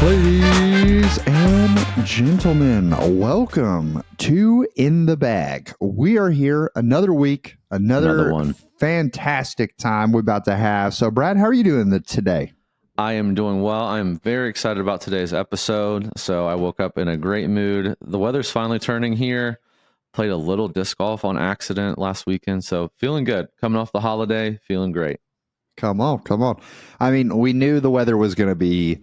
Ladies and gentlemen, welcome to In the Bag. We are here another week, another one. Fantastic time we're about to have. So, Brad, how are you doing today? I am doing well. I'm very excited about today's episode. So I woke up in a great mood. The weather's finally turning here. Played a little disc golf on accident last weekend. So feeling good. Coming off the holiday, feeling great. Come on. I mean, we knew the weather was going to be...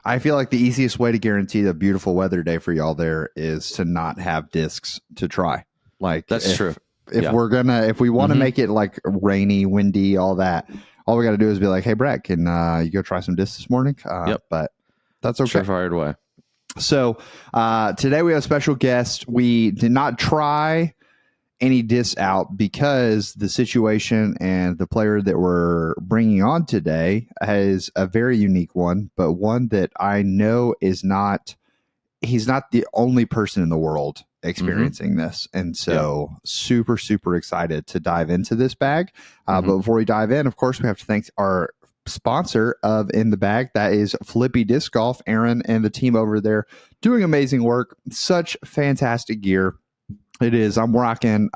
I feel like the easiest way to guarantee the beautiful weather day for y'all there is to not have discs to try. Like that's true. If we want to make it like rainy, windy, all that, all we got to do is be like, "Hey, Brad, can you go try some discs this morning?" Yep. But that's okay. Surefire away. So today we have a special guest. We did not try any discs out because the situation and the player that we're bringing on today is a very unique one, but one that I know he's not the only person in the world experiencing this. And so super, super excited to dive into this bag. But before we dive in, of course, we have to thank our sponsor of In the Bag. That is Flippy Disc Golf. Aaron and the team over there doing amazing work. Such fantastic gear. It is. I'm rocking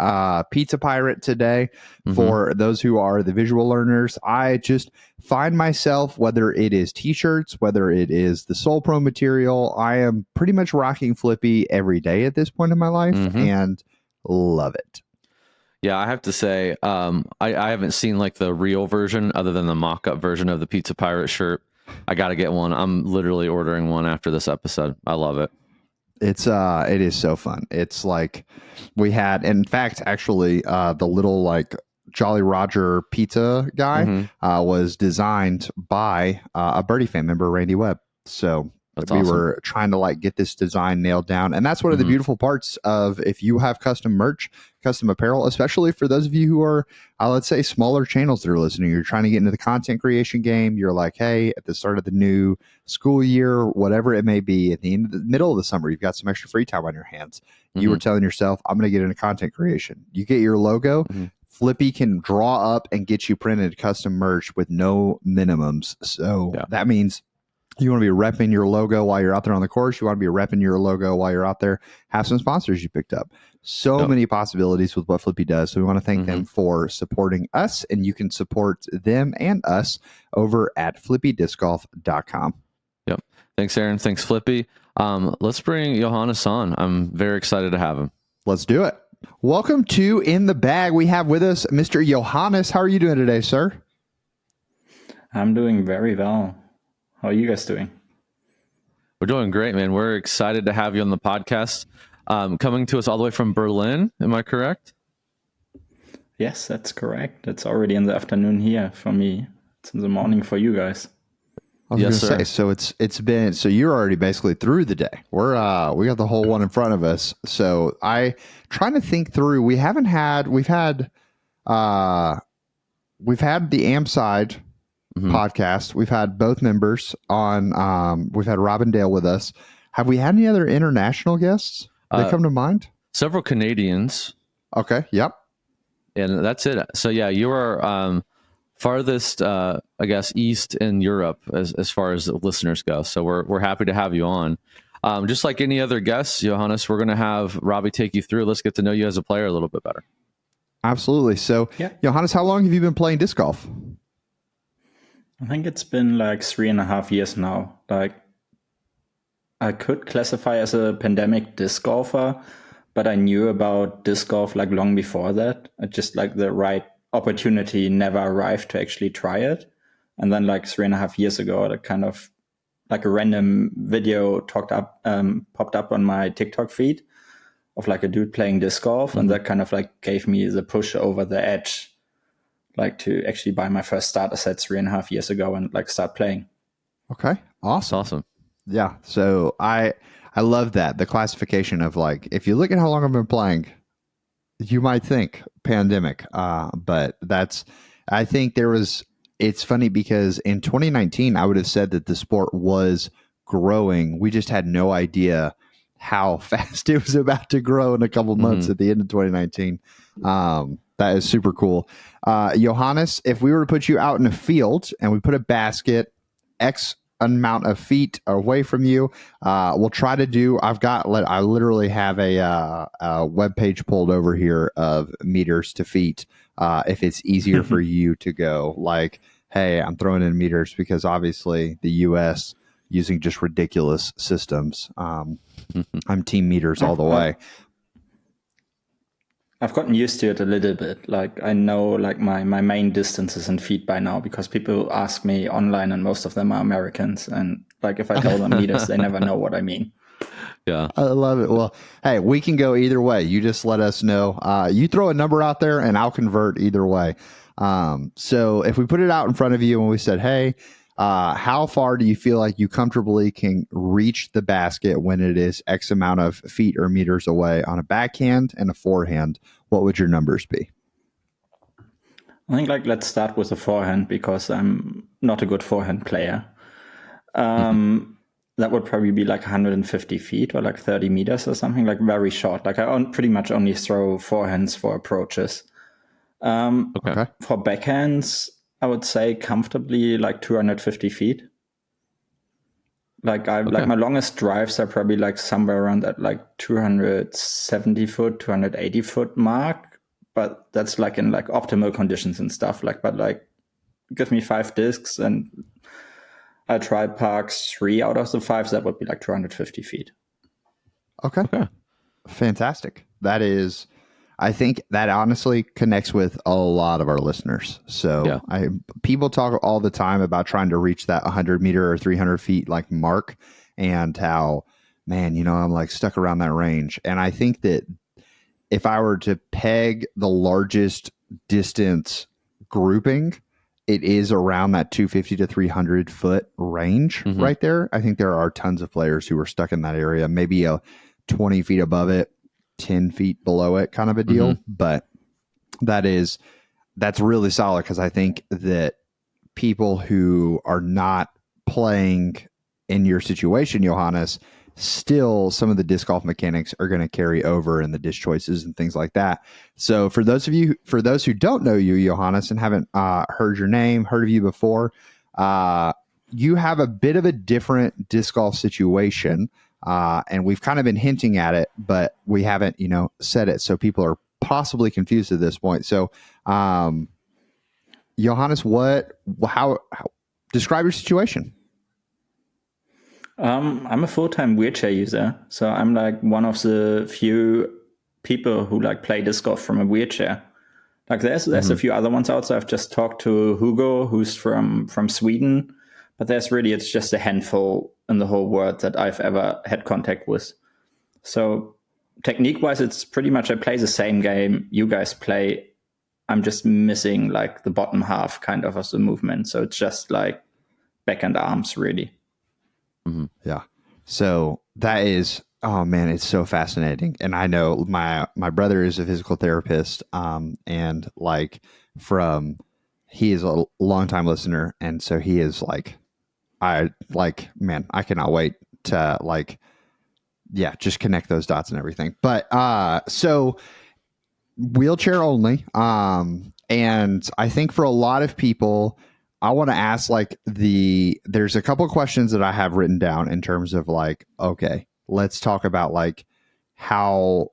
Pizza Pirate today. For those who are the visual learners, I just find myself, whether it is t-shirts, whether it is the Soul Pro material, I am pretty much rocking Flippy every day at this point in my life and love it. Yeah, I have to say, I haven't seen like the real version other than the mock-up version of the Pizza Pirate shirt. I got to get one. I'm literally ordering one after this episode. I love it. It is so fun. It's like we had, in fact, actually, the little like Jolly Roger pizza guy was designed by a Birdie fan member, Randy Webb. So that's we awesome. were trying to like get this design nailed down. And that's one of the beautiful parts of if you have custom merch, custom apparel, especially for those of you who are, let's say, smaller channels that are listening. You're trying to get into the content creation game. You're like, hey, at the start of the new school year, whatever it may be, at the middle of the summer, you've got some extra free time on your hands. You were telling yourself, I'm going to get into content creation. You get your logo. Flippy can draw up and get you printed custom merch with no minimums. So that means you want to be repping your logo while you're out there on the course. You want to be repping your logo while you're out there. Have some sponsors you picked up. So many possibilities with what Flippy does. So we want to thank them for supporting us, and you can support them and us over at flippydiscgolf.com. Yep. Thanks, Aaron. Thanks, Flippy. Let's bring Johannes on. I'm very excited to have him. Let's do it. Welcome to In the Bag. We have with us Mr. Johannes. How are you doing today, sir? I'm doing very well. How are you guys doing? We're doing great, man. We're excited to have you on the podcast. Coming to us all the way from Berlin. Am I correct? Yes, that's correct. It's already in the afternoon here for me. It's in the morning for you guys. I was going to say, so it's been, so you're already basically through the day. We got the whole one in front of us. So trying to think through, we've had the AMP side podcast. We've had both members on. We've had Rob and Dale with us. Have we had any other international guests that come to mind? Several Canadians. Okay. Yep. And that's it. So yeah, you are farthest, I guess, east in Europe as far as listeners go. So we're happy to have you on. Just like any other guests, Johannes, we're going to have Robbie take you through. Let's get to know you as a player a little bit better. Absolutely. So, Johannes, how long have you been playing disc golf? I think it's been like 3.5 years now. Like, I could classify as a pandemic disc golfer, but I knew about disc golf like long before that. I just like the right opportunity never arrived to actually try it. And then like 3.5 years ago, that kind of like a random video popped up on my TikTok feed of like a dude playing disc golf. And that kind of like gave me the push over the edge, like to actually buy my first starter set 3.5 years ago and like start playing. Okay. Awesome. Yeah. So I love that. The classification of like, if you look at how long I've been playing, you might think pandemic. But I think it's funny because in 2019, I would have said that the sport was growing. We just had no idea how fast it was about to grow in a couple months at the end of 2019. That is super cool. Johannes, if we were to put you out in a field and we put a basket, X amount of feet away from you. We'll try to do. I literally have a web page pulled over here of meters to feet. If it's easier for you to go, like, hey, I'm throwing in meters because obviously the U.S. using just ridiculous systems. I'm team meters all the way. I've gotten used to it a little bit. Like I know like my main distances in feet by now because people ask me online and most of them are Americans. And like if I tell them meters, they never know what I mean. Yeah. I love it. Well, hey, we can go either way. You just let us know. You throw a number out there and I'll convert either way. So if we put it out in front of you and we said, hey, how far do you feel like you comfortably can reach the basket when it is X amount of feet or meters away on a backhand and a forehand? What would your numbers be? I think like let's start with the forehand because I'm not a good forehand player. That would probably be like 150 feet or like 30 meters or something, like very short. Like I pretty much only throw forehands for approaches. Okay. For backhands, I would say comfortably like 250 feet. Like like my longest drives are probably like somewhere around that like 270 foot, 280 foot mark. But that's like in like optimal conditions and stuff. Like, but like give me 5 discs and I try parks 3 out of the 5. That would be like 250 feet. Okay. Fantastic. That is, I think that honestly connects with a lot of our listeners. So people talk all the time about trying to reach that 100 meter or 300 feet like mark and how, man, you know, I'm like stuck around that range. And I think that if I were to peg the largest distance grouping, it is around that 250 to 300 foot range right there. I think there are tons of players who are stuck in that area, maybe a 20 feet above it, 10 feet below it kind of a deal. But that's really solid because I think that people who are not playing in your situation, Johannes, still some of the disc golf mechanics are going to carry over in the disc choices and things like that. So for those who don't know you, Johannes, and haven't heard your name, heard of you before, you have a bit of a different disc golf situation. And we've kind of been hinting at it, but we haven't, said it. So people are possibly confused at this point. So, Johannes, how describe your situation? I'm a full-time wheelchair user. So I'm like one of the few people who like play disc golf from a wheelchair. Like there's a few other ones out there. I've just talked to Hugo, who's from Sweden, but it's just a handful in the whole world that I've ever had contact with. So technique-wise, it's pretty much I play the same game you guys play. I'm just missing like the bottom half kind of the movement. So it's just like back and arms really. Yeah. So that is, oh man, it's so fascinating. And I know my brother is a physical therapist. And like he is a longtime listener. And so he is like, man, I cannot wait to just connect those dots and everything. But, so wheelchair only. And I think for a lot of people, I want to ask there's a couple of questions that I have written down in terms of okay, let's talk about how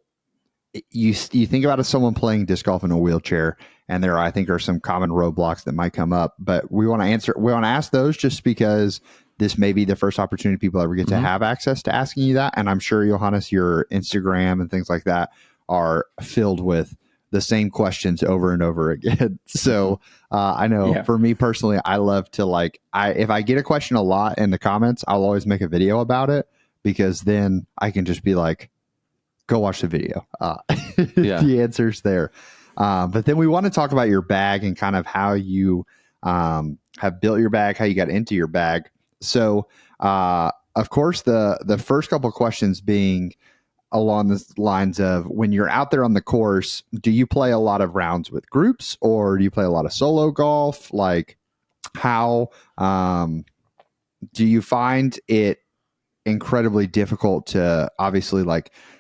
you think about someone playing disc golf in a wheelchair, and there I think are some common roadblocks that might come up, but we want to ask those just because this may be the first opportunity people ever get to have access to asking you that. And I'm sure, Johannes, your Instagram and things like that are filled with the same questions over and over again. So I know for me personally, I love to if I get a question a lot in the comments, I'll always make a video about it because then I can just be like, go watch the video. The answer's there. But then we want to talk about your bag and kind of how you have built your bag, how you got into your bag. So of course, the first couple of questions being along the lines of when you're out there on the course, do you play a lot of rounds with groups or do you play a lot of solo golf? Like how do you find it incredibly difficult to obviously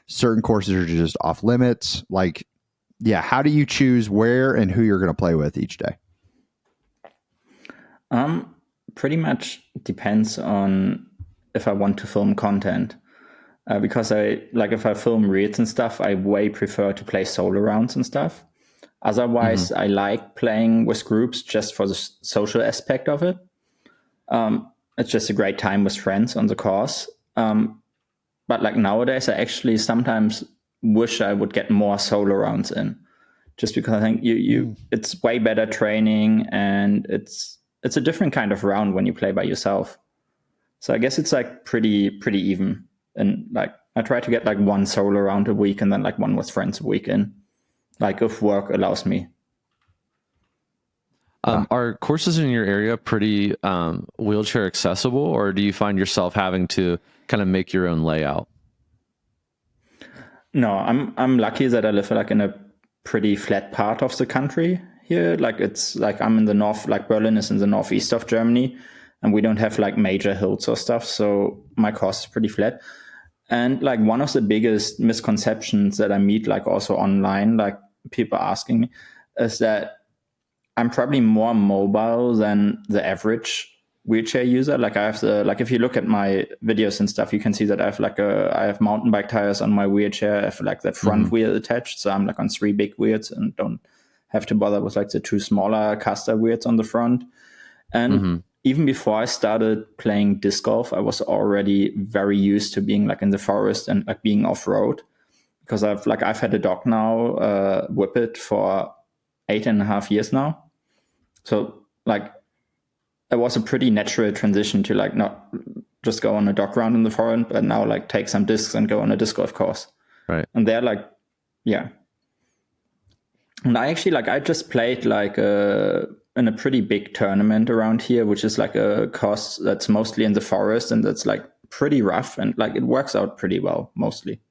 certain courses are just off limits? How do you choose where and who you're going to play with each day? pretty much depends on if I want to film content. Because if I film reels and stuff, I way prefer to play solo rounds and stuff. Otherwise, I like playing with groups just for the social aspect of it. It's just a great time with friends on the course. But like nowadays, I actually sometimes wish I would get more solo rounds in, just because I think it's way better training, and it's a different kind of round when you play by yourself. So I guess it's like pretty even. And like I try to get like one solo round a week and then like one with friends a week in, like if work allows me. Are courses in your area pretty wheelchair accessible, or do you find yourself having to kind of make your own layout? No, I'm lucky that I live like in a pretty flat part of the country here. Like it's like I'm in the north, like Berlin is in the northeast of Germany, and we don't have like major hills or stuff. So my course is pretty flat. And like one of the biggest misconceptions that I meet, like also online, like people asking me, is that I'm probably more mobile than the average wheelchair user. Like I have if you look at my videos and stuff, you can see that I have mountain bike tires on my wheelchair. I have like that front wheel attached. So I'm like on 3 big wheels and don't have to bother with like the 2 smaller caster wheels on the front. And even before I started playing disc golf, I was already very used to being like in the forest and like being off road, because I've had a dog now, Whippet, for 8.5 years now. So like it was a pretty natural transition to like not just go on a dog round in the forest, but now like take some discs and go on a disc golf course. Right. And they're like, yeah. And I actually I just played in a pretty big tournament around here, which is like a course that's mostly in the forest and that's like pretty rough, and like it works out pretty well mostly.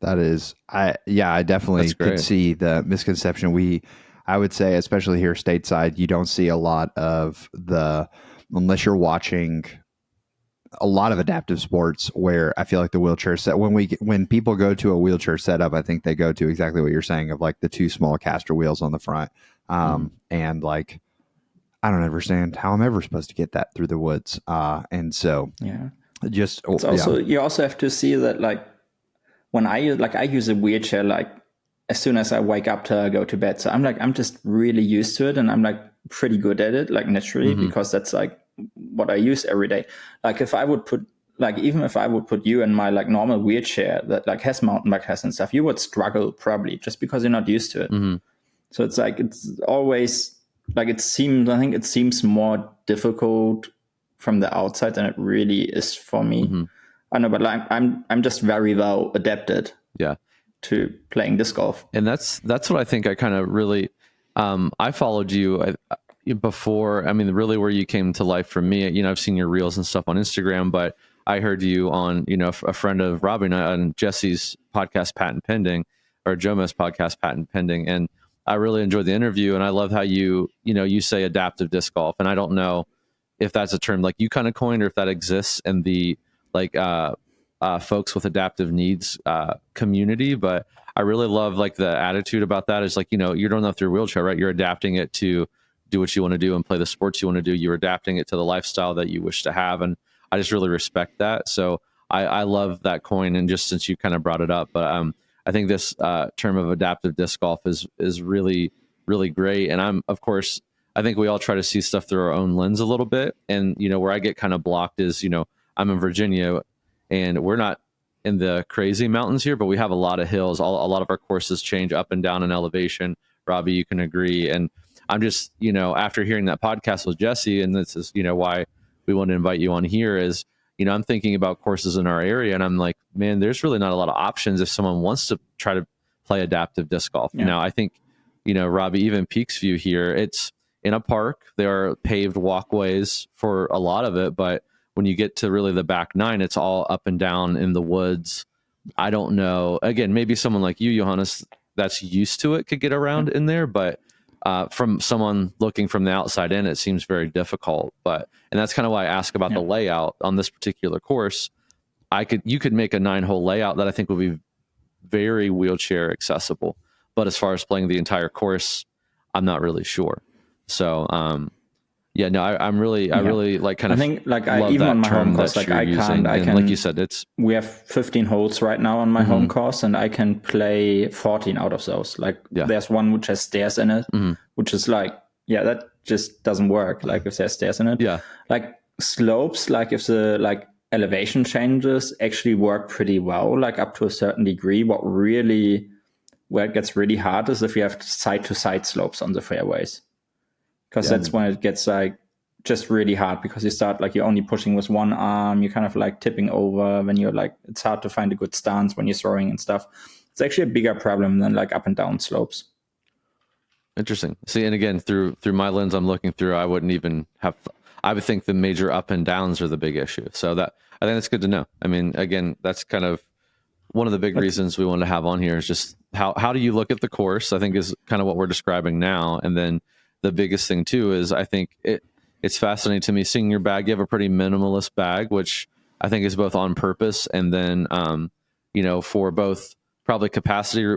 That is, I definitely could see the misconception. I would say, especially here stateside, you don't see a lot of unless you're watching a lot of adaptive sports where I feel like the wheelchair set, when people go to a wheelchair setup, I think they go to exactly what you're saying of like the 2 small caster wheels on the front. And like, I don't understand how I'm ever supposed to get that through the woods. And so it's also, you also have to see that like when I use a wheelchair, like as soon as I wake up till I go to bed. So I'm just really used to it, and I'm like pretty good at it, like naturally, because that's like what I use every day. Like if I would put you in my like normal wheelchair that like has mountain bike tires and stuff, you would struggle probably just because you're not used to it. So it's like, it's always like, I think it seems more difficult from the outside than it really is for me. I know, but like I'm just very well adapted. Yeah. To playing disc golf. And that's what I think I kind of really, I followed you before. I mean, really where you came to life for me, you know, I've seen your reels and stuff on Instagram, but I heard you on, you know, a friend of Robbie and I, on Jesse's podcast, Patent Pending, or Jomas podcast, Patent Pending. And I really enjoyed the interview, and I love how you say adaptive disc golf. And I don't know if that's a term like you kind of coined, or if that exists in the like, folks with adaptive needs community, but I really love like the attitude about that. Is like, you know, you don't know through your wheelchair, right? You're adapting it to do what you want to do and play the sports you want to do. You're adapting it to the lifestyle that you wish to have, and I just really respect that. So I love that coin, and just since you kind of brought it up, but I think this term of adaptive disc golf is really, really great. And I think we all try to see stuff through our own lens a little bit, and you know, where I get kind of blocked is, you know, I'm in Virginia, and we're not in the crazy mountains here, but we have a lot of hills. A lot of our courses change up and down in elevation. Robbie, you can agree. And I'm just, you know, after hearing that podcast with Jesse, and this is, you know, why we want to invite you on here, is, you know, I'm thinking about courses in our area, and I'm like, man, there's really not a lot of options if someone wants to try to play adaptive disc golf. Yeah. Now, I think, you know, Robbie, even Peaksview here, it's in a park. There are paved walkways for a lot of it, but when you get to really the back 9, it's all up and down in the woods. I don't know. Again, maybe someone like you, Johannes, that's used to it could get around in there, but from someone looking from the outside in, it seems very difficult. And that's kind of why I ask about the layout on this particular course. You could make a 9-hole layout that I think would be very wheelchair accessible. But as far as playing the entire course, I'm not really sure. So Yeah, no, I really like kind I of think like love even that on my home term course, that like you're I using. can, And like you said, it's we have 15 holes right now on my home course, and I can play 14 out of those. Like there's one which has stairs in it, which is like, yeah, that just doesn't work. Like if there's stairs in it, yeah, like slopes, like if the like elevation changes actually work pretty well, like up to a certain degree. Where it gets really hard is if you have side to side slopes on the fairways, because that's when it gets like just really hard, because you start like you're only pushing with one arm, you're kind of like tipping over when you're like, it's hard to find a good stance when you're throwing and stuff. It's actually a bigger problem than like up and down slopes. Interesting. See, and again, through my lens, I'm looking through, I wouldn't even have, I would think the major up and downs are the big issue. So that, I think that's good to know. I mean, again, that's kind of one of the big reasons we wanted to have on here is just how do you look at the course, I think is kind of what we're describing now. And then the biggest thing too is I think it's fascinating to me seeing your bag. You have a pretty minimalist bag, which I think is both on purpose and then, you know, for both probably capacity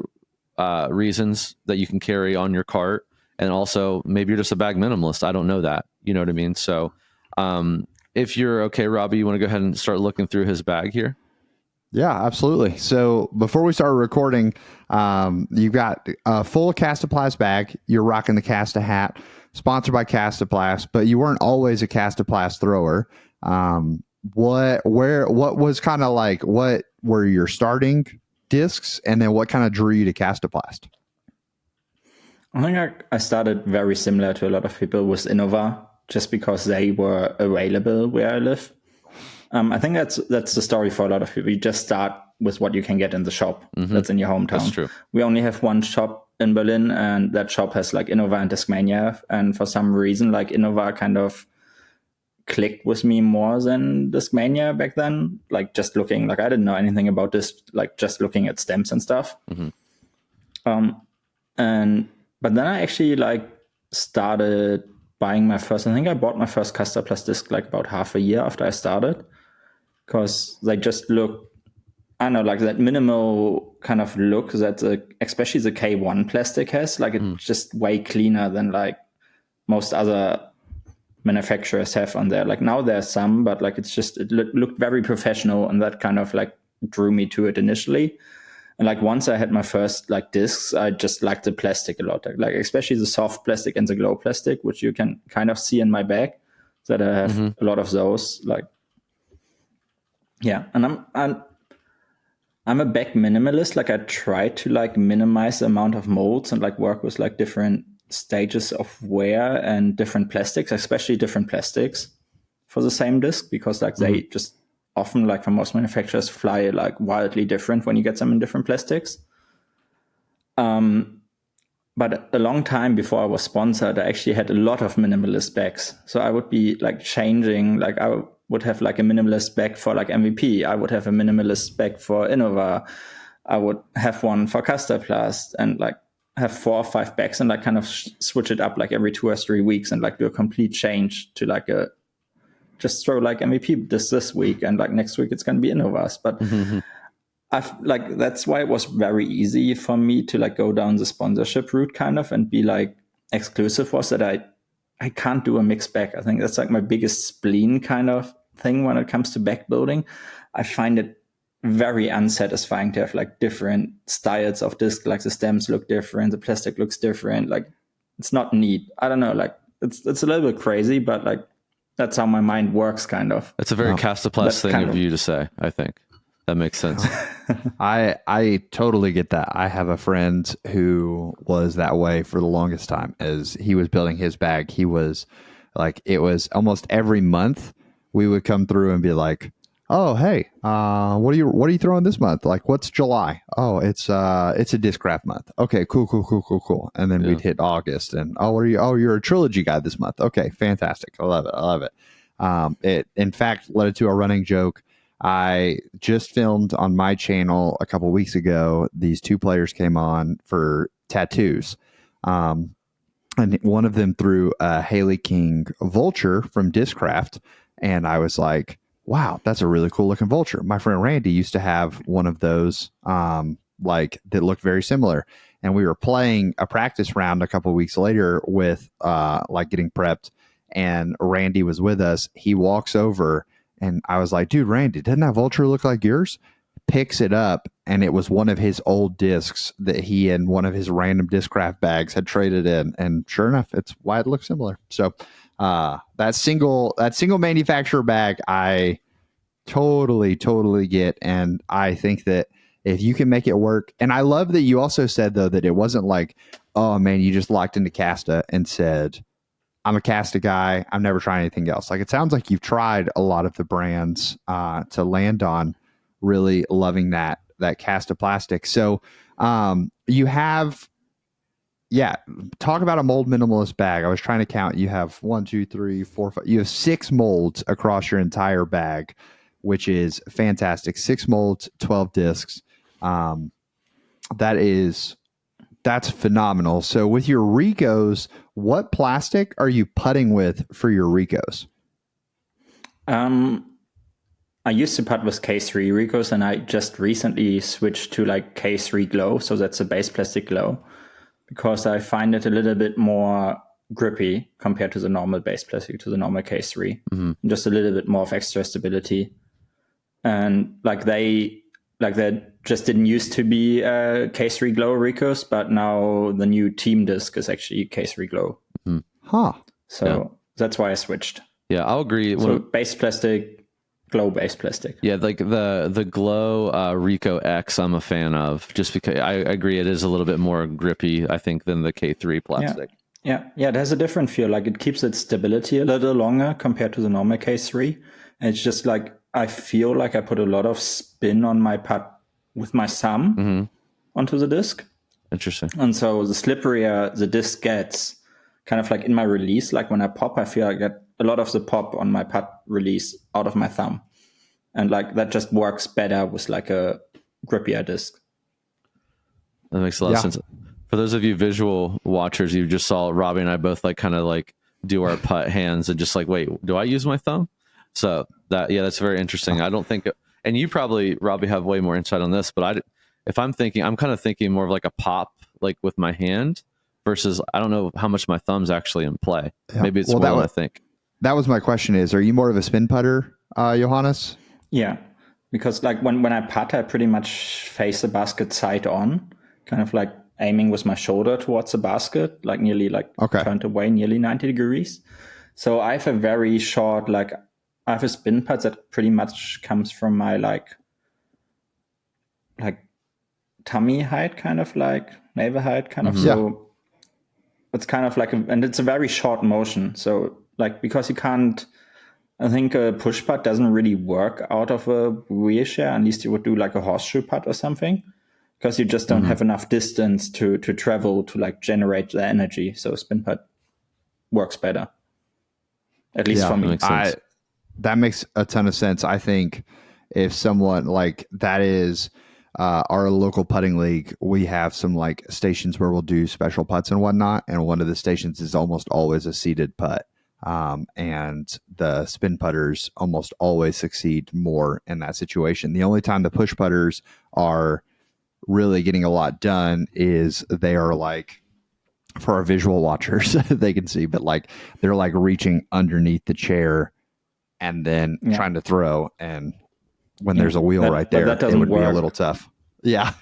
reasons that you can carry on your cart. And also maybe you're just a bag minimalist. I don't know that, you know what I mean? So if you're okay, Robbie, you want to go ahead and start looking through his bag here? Yeah, absolutely. So before we started recording, you've got a full Castaplast bag. You're rocking the Casta hat, sponsored by Castaplast, but you weren't always a Castaplast thrower. What was kind of like, what were your starting discs, and then what kind of drew you to Castaplast? I think I started very similar to a lot of people with Innova, just because they were available where I live. I think that's the story for a lot of people. You just start with what you can get in the shop that's in your hometown. That's true. We only have one shop in Berlin, and that shop has like Innova and Discmania. And for some reason, like Innova kind of clicked with me more than Discmania back then. Like just looking, like I didn't know anything about this, like just looking at stems and stuff. But then I actually like started buying my first. I think I bought my first Castaplast disc like about half a year after I started. Because they just look, I don't know, like that minimal kind of look that especially the K1 plastic has. Like it's just way cleaner than like most other manufacturers have on there. Like now there's some, but like it's just, it looked very professional, and that kind of like drew me to it initially. And like once I had my first like discs, I just liked the plastic a lot. Like especially the soft plastic and the glow plastic, which you can kind of see in my bag, that I have a lot of those. Like, yeah, and I'm a bag minimalist. Like I try to like minimize the amount of molds and like work with like different stages of wear and different plastics, especially different plastics for the same disc, because like they just often, like for most manufacturers, fly like wildly different when you get them in different plastics. But a long time before I was sponsored, I actually had a lot of minimalist bags. So I would be like changing, like I would have like a minimalist bag for like MVP. I would have a minimalist bag for Innova. I would have one for Castaplast, and like have 4 or 5 bags and like kind of switch it up like every 2 or 3 weeks and like do a complete change to like just throw like MVP this week, and like next week it's going to be Innovas. But I've like, that's why it was very easy for me to like go down the sponsorship route kind of and be like exclusive, was that I can't do a mixed bag. I think that's like my biggest spleen kind of thing when it comes to bag building. I find it very unsatisfying to have like different styles of disc, like the stems look different, the plastic looks different. Like it's not neat. I don't know, like it's a little bit crazy, but like that's how my mind works kind of. It's a very Castaplast thing of you to say, I think. That makes sense. I totally get that. I have a friend who was that way for the longest time. As he was building his bag, he was like, it was almost every month we would come through and be like, oh, hey, what are you throwing this month? Like, what's July? Oh, it's a Discraft month. Okay, cool. And then we'd hit August, and you're a trilogy guy this month. Okay, fantastic. I love it. It in fact led to a running joke. I just filmed on my channel a couple weeks ago. These 2 players came on for tattoos. And one of them threw a Haley King vulture from Discraft. And I was like, wow, that's a really cool looking vulture. My friend Randy used to have one of those, like that looked very similar. And we were playing a practice round a couple weeks later with like getting prepped. and Randy was with us. He walks over and I was like, dude, Randy, doesn't that Vulture look like yours? Picks it up, and it was one of his old discs that he in one of his random Discraft bags had traded in, and sure enough, it's why it looks similar. So that single manufacturer bag, I totally get, and I think that if you can make it work, and I love that you also said though that it wasn't like, oh man, you just locked into Casta and said, I'm a Casta guy, I'm never trying anything else. Like, it sounds like you've tried a lot of the brands to land on really loving that Casta plastic. So you have, talk about a mold minimalist bag. I was trying to count. You have 1, 2, 3, 4, 5. You have 6 molds across your entire bag, which is fantastic. 6 molds, 12 discs. That's phenomenal. So with your Ricos, what plastic are you putting with for your Ricos? I used to putt with K3 Ricos, and I just recently switched to like K3 Glow. So that's a base plastic glow, because I find it a little bit more grippy compared to the normal base plastic, to the normal K3. Just a little bit more of extra stability. And they just didn't used to be K3 Glow Ricos, but now the new team disc is actually K3 Glow. So that's why I switched. Yeah, I'll agree. So base plastic, glow base plastic. Yeah, like the Glow Rico X I'm a fan of, just because I agree it is a little bit more grippy, I think, than the K3 plastic. Yeah, it has a different feel. Like, it keeps its stability a little longer compared to the normal K3. And it's just like, I feel like I put a lot of spin on my putt with my thumb onto the disc. Interesting. And so the slipperier the disc gets, kind of like in my release, like when I pop, I feel I get a lot of the pop on my putt release out of my thumb. And like, that just works better with like a grippier disc. That makes a lot of sense. For those of you visual watchers, you just saw Robbie and I both like kind of like do our putt hands and just like, wait, do I use my thumb? So that's very interesting. I don't think, and you probably, Robbie, have way more insight on this, but I'm kind of thinking more of like a pop, like with my hand, versus I don't know how much my thumb's actually in play. Maybe it's more than I think. That was my question is, are you more of a spin putter, Johannes? Yeah, because like when I putt, I pretty much face the basket side on, kind of like aiming with my shoulder towards the basket, like nearly like turned away nearly 90 degrees. So I have a very short, like I have a spin putt that pretty much comes from my like tummy height, kind of like navel height, kind of. So it's kind of like, and it's a very short motion. So like, because you can't, I think a push putt doesn't really work out of a wheelchair, unless you would do like a horseshoe putt or something, because you just don't have enough distance to travel to like generate the energy. So spin putt works better, at least for me. Makes sense. That makes a ton of sense. I think if someone like that is our local putting league, we have some like stations where we'll do special putts and whatnot. And one of the stations is almost always a seated putt. And the spin putters almost always succeed more in that situation. The only time the push putters are really getting a lot done is they are like, for our visual watchers, they can see, but like they're like reaching underneath the chair and then trying to throw. And when there's a wheel right there, it would be a little tough. Yeah.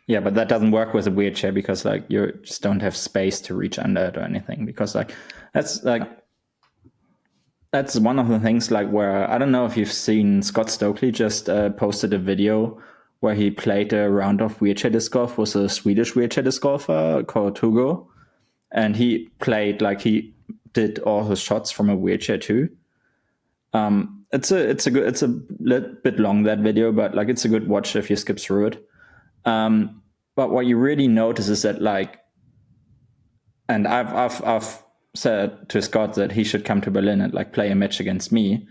Yeah, but that doesn't work with a wheelchair, because like you just don't have space to reach under it or anything, because like that's one of the things like where, I don't know if you've seen, Scott Stokely just posted a video where he played a round of wheelchair disc golf with a Swedish wheelchair disc golfer called Hugo. And he played, like, he did all his shots from a wheelchair too. It's a little bit long, that video, but like it's a good watch if you skip through it. But what you really notice is that, like, and I've said to Scott that he should come to Berlin and like play a match against me,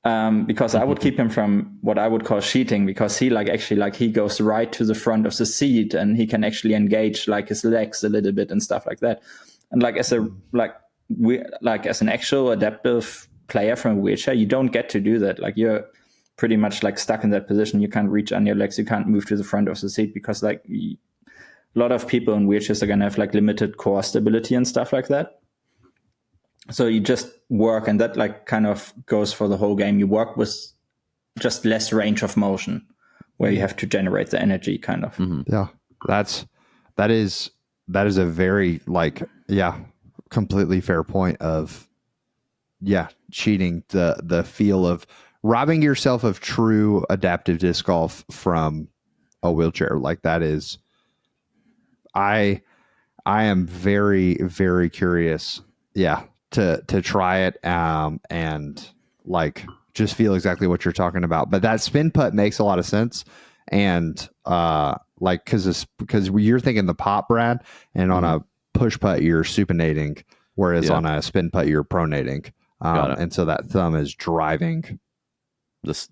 because I would keep him from what I would call cheating, because he he goes right to the front of the seat and he can actually engage like his legs a little bit and stuff like that. And like as an actual adaptive player from a wheelchair, you don't get to do that. Like, you're pretty much like stuck in that position. You can't reach on your legs. You can't move to the front of the seat, because like a lot of people in wheelchairs are going to have like limited core stability and stuff like that. So you just work, and that like kind of goes for the whole game. You work with just less range of motion, where you have to generate the energy, kind of. Yeah, that is a very like completely fair point of cheating, the feel of robbing yourself of true adaptive disc golf from a wheelchair. Like that is, I am very, very curious. Yeah. To try it. And like, just feel exactly what you're talking about, but that spin putt makes a lot of sense. And, like, cause you're thinking the pop, Brad, and on a push putt, you're supinating, whereas on a spin putt, you're pronating. And so that thumb is driving this,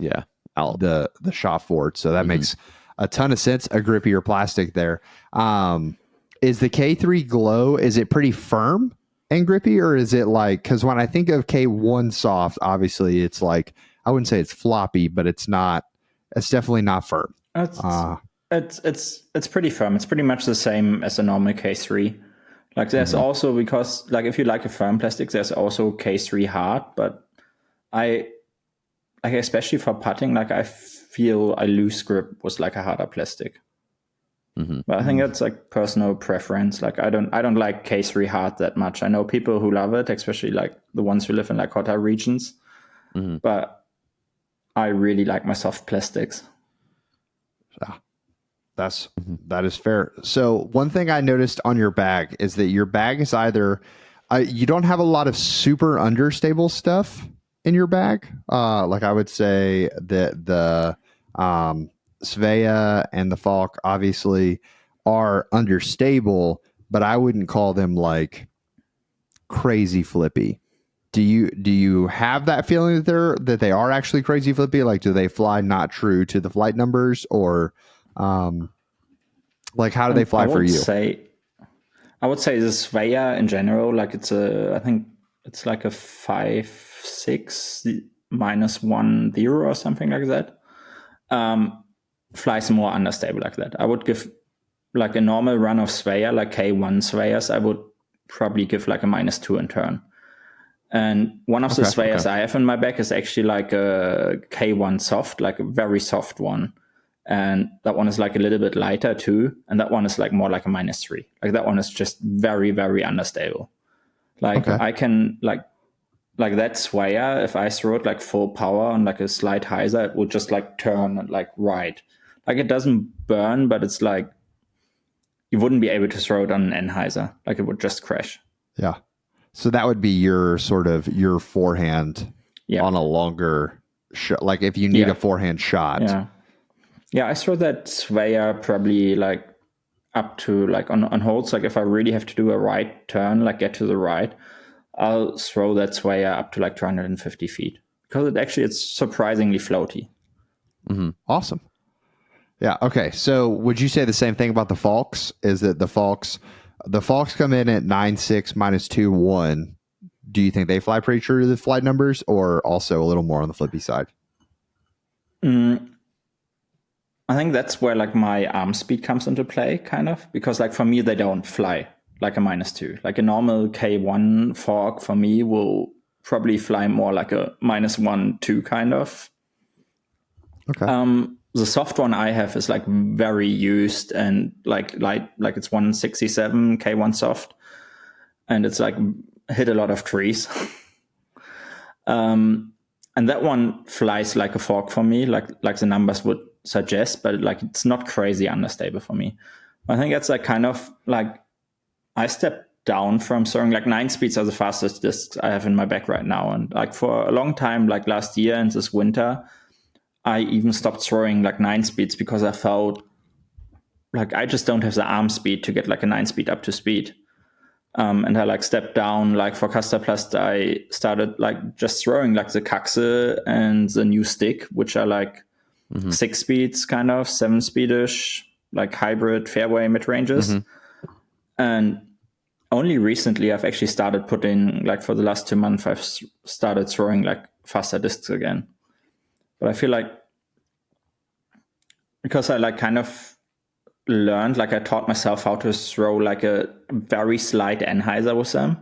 out the shot forward. So that makes a ton of sense. A grippier plastic there. Is the K3 Glow, is it pretty firm and grippy, or is it like, because when I think of K1 Soft, obviously it's like, I wouldn't say it's floppy, but it's definitely not firm. It's pretty firm. It's pretty much the same as a normal K3. Like there's also, because like if you like a firm plastic, there's also K3 hard, but I like, especially for putting, like I feel I lose grip with like a harder plastic. But I think that's like personal preference. Like I don't like K3 hard that much. I know people who love it, especially like the ones who live in like hotter regions. But I really like my soft plastics. That is fair. So one thing I noticed on your bag is that your bag is either you don't have a lot of super understable stuff in your bag. Like I would say that the Svea and the Falk obviously are understable, but I wouldn't call them like crazy flippy. Do you have that feeling that they are actually crazy flippy? Like, do they fly not true to the flight numbers, or like how do they fly for you? I would say the Svea in general, like I think it's like a 5.6 -1.0 or something like that. Flies more understable like that. I would give like a normal run of Svea, like K1 Sveas, I would probably give like a -2 in turn. And one of the Sveas I have in my bag is actually like a K1 soft, like a very soft one. And that one is like a little bit lighter too. And that one is like more like a -3. Like that one is just very, very understable. Like I can like that Swaya, if I throw it like full power on like a slight Hyzer, it would just like turn and like right. Like it doesn't burn, but it's like you wouldn't be able to throw it on an Hyzer. Like it would just crash. Yeah. So that would be your forehand on a longer shot. Like if you need a forehand shot. Yeah, I throw that Swaya probably like up to like on holds. Like if I really have to do a right turn, like get to the right, I'll throw that Swaya up to like 250 feet because it's surprisingly floaty. Awesome. Yeah. Okay. So would you say the same thing about the Falks? Is that the Falks come in at 9.6 -2.1? Do you think they fly pretty true to the flight numbers, or also a little more on the flippy side? I think that's where like my arm speed comes into play, kind of, because like for me they don't fly like a -2. Like a normal K1 fork for me will probably fly more like a -1-2 kind of. Okay. The soft one I have is like very used and like it's 167 K1 soft, and it's like hit a lot of trees. And that one flies like a fork for me, like the numbers would suggest, but like it's not crazy understable for me. I think that's like kind of like I stepped down from throwing like 9 speeds are the fastest discs I have in my bag right now, and like for a long time, like last year and this winter, I even stopped throwing like 9 speeds because I felt like I just don't have the arm speed to get like a 9 speed up to speed. And I like stepped down. Like for Casterplast, I started like just throwing like the Kaxe and the new stick, which are like 6 speeds, kind of 7 speedish, like hybrid fairway mid ranges. And only recently I've actually started putting, like for the last 2 months, I've started throwing like faster discs again. But I feel like because I like kind of learned, like I taught myself how to throw like a very slight Hyzer with them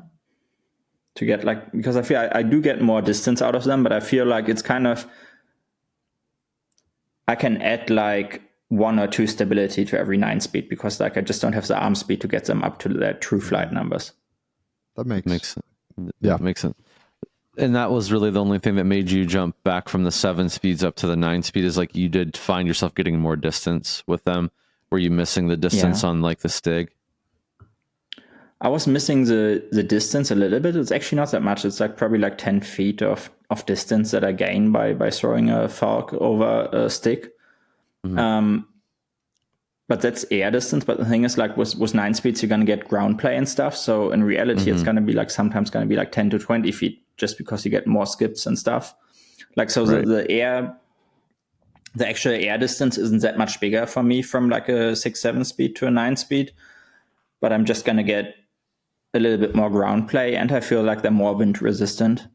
to get like, because I feel I do get more distance out of them, but I feel like it's kind of, I can add like 1 or 2 stability to every 9 speed, because like I just don't have the arm speed to get them up to their true flight numbers. That makes sense. Yeah, makes sense. And that was really the only thing that made you jump back from the 7 speeds up to the 9 speed, is like you did find yourself getting more distance with them. Were you missing the distance on like the Stig? I was missing the distance a little bit. It's actually not that much. It's like probably like 10 feet of distance that I gain by throwing a Falk over a stick. But that's air distance. But the thing is, like with 9 speeds, you're going to get ground play and stuff. So in reality, it's going to be like sometimes going to be like 10 to 20 feet, just because you get more skips and stuff. Like, so the actual air distance isn't that much bigger for me from like a 6-7 speed to a 9 speed. But I'm just going to get a little bit more ground play, and I feel like they're more wind resistant,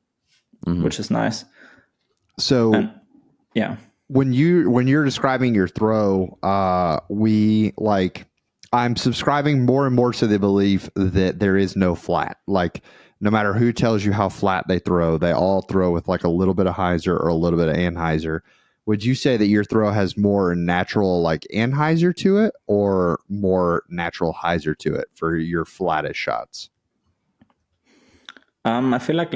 which is nice. So when you're describing your throw, I'm subscribing more and more to the belief that there is no flat. Like, no matter who tells you how flat they throw, they all throw with like a little bit of Hyzer or a little bit of Anhyzer. Would you say that your throw has more natural like Anhyzer to it, or more natural Hyzer to it for your flattest shots? I feel like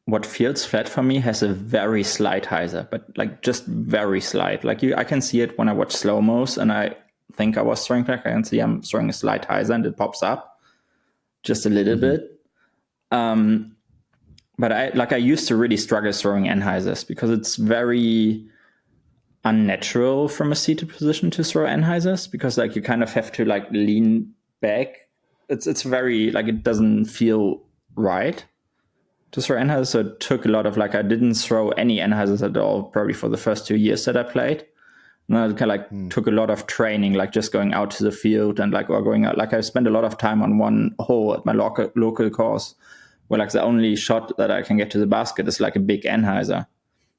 what feels flat for me has a very slight Hyzer, but like just very slight. Like I can see it when I watch slow-mos, and I think I was throwing back. I can see I'm throwing a slight Hyzer, and it pops up just a little bit. But I used to really struggle throwing Anhyzers, because it's very unnatural from a seated position to throw Anhyzers, because like you kind of have to like lean back. It's very like, it doesn't feel right to throw Anhyzers. So it took a lot of like, I didn't throw any Anhyzers at all probably for the first 2 years that I played. And it kind of like took a lot of training, like just going out to the field and like, or going out. Like I spent a lot of time on one hole at my local course, where like the only shot that I can get to the basket is like a big Anhyzer.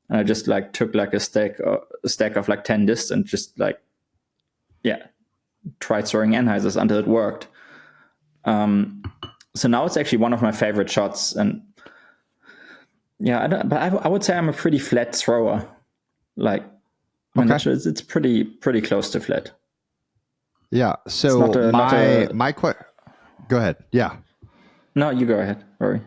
And I just like took like a stack of like 10 discs and just like, tried throwing Anhyzers until it worked. So now it's actually one of my favorite shots. And but I would say I'm a pretty flat thrower. Like, it's pretty close to flat. Yeah. So go ahead. Yeah. No, you go ahead, Rory.